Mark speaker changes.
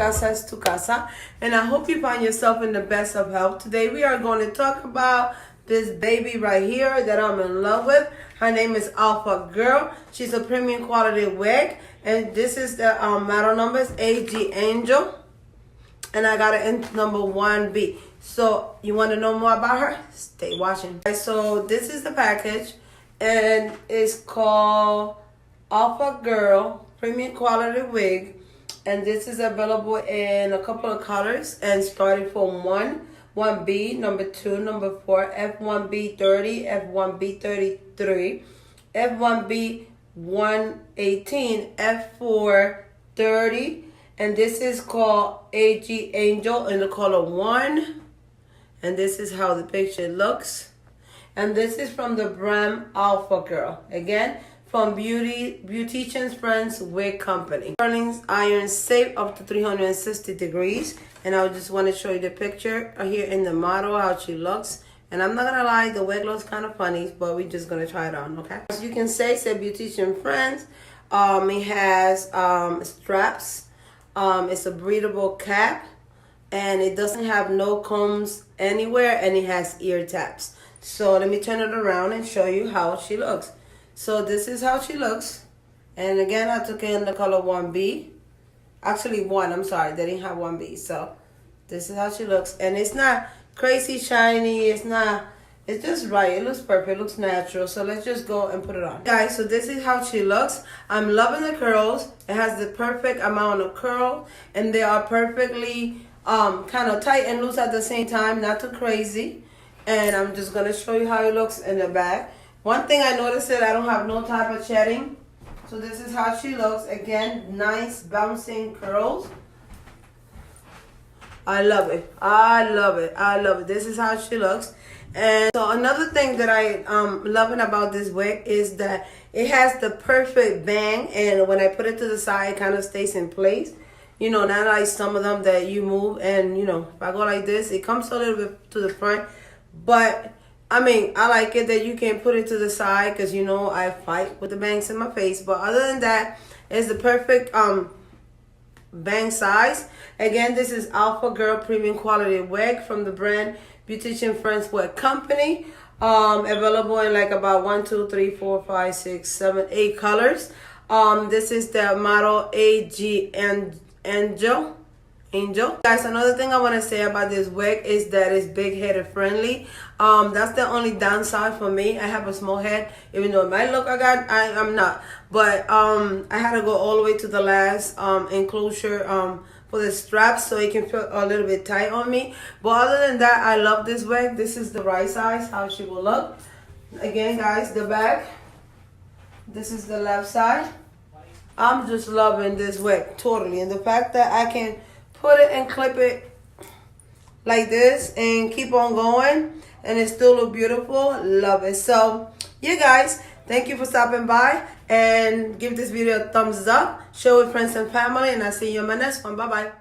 Speaker 1: casa es tu casa, and I hope you find yourself in the best of health. Today we are going to talk about this baby right here that I'm in love with. Her name is Alpha Girl. She's a premium quality wig, and this is the model number is AG Angel, and I got it in number 1B. So you want to know more about her? Stay watching. So this is the package, and it's called Alpha Girl Premium Quality Wig, and this is available in a couple of colors, and starting from 1B, number 2, number 4, F1B 30, F1B 33, F1B 118, F4 30, and this is called AG Angel in the color 1, and this is how the picture looks, and this is from the brand Alpha Girl, again from Beautician's Friends Wig Company. Curling iron safe up to 360 degrees, and I just want to show you the picture here in the model, how she looks. And I'm not gonna lie, the wig looks kind of funny, but we're just gonna try it on, okay? As you can say, it's a Beautician Friends. It has straps. It's a breathable cap, and it doesn't have no combs anywhere, and it has ear taps. So let me turn it around and show you how she looks. So this is how she looks, and again I took it in the color 1B, actually 1, I'm sorry, they didn't have 1B. So this is how she looks, and it's not crazy shiny, it's just right, it looks perfect, it looks natural. So let's just go and put it on, guys. So this is how she looks. I'm loving the curls. It has the perfect amount of curl, and they are perfectly kind of tight and loose at the same time, not too crazy. And I'm just gonna show you how it looks in the back. One thing I noticed is I don't have no type of shedding. So this is how she looks. Again, nice bouncing curls. I love it. I love it. I love it. This is how she looks. And so another thing that I loving about this wig is that it has the perfect bang, and when I put it to the side, it kind of stays in place. You know, not like some of them that you move, and you know, if I go like this, it comes a little bit to the front. But I mean, I like it that you can put it to the side, because you know I fight with the bangs in my face. But other than that, it's the perfect bang size. Again, this is Alpha Girl Premium Quality Wig from the brand Beautician Friends Wig Company. Available in like about 1, 2, 3, 4, 5, 6, 7, 8 colors. This is the model AG Angel. Guys, another thing I want to say about this wig is that it's big headed friendly. That's the only downside for me. I have a small head, even though it might look I'm not. But I had to go all the way to the last enclosure for the straps, so it can feel a little bit tight on me. But other than that, I love this wig. This is the right size, how she will look. Again, guys, the back. This is the left side. I'm just loving this wig totally, and the fact that I can put it and clip it like this and keep on going, and it still look beautiful. Love it. So yeah, guys, thank you for stopping by, and give this video a thumbs up, share with friends and family, and I'll see you in my next one. Bye bye.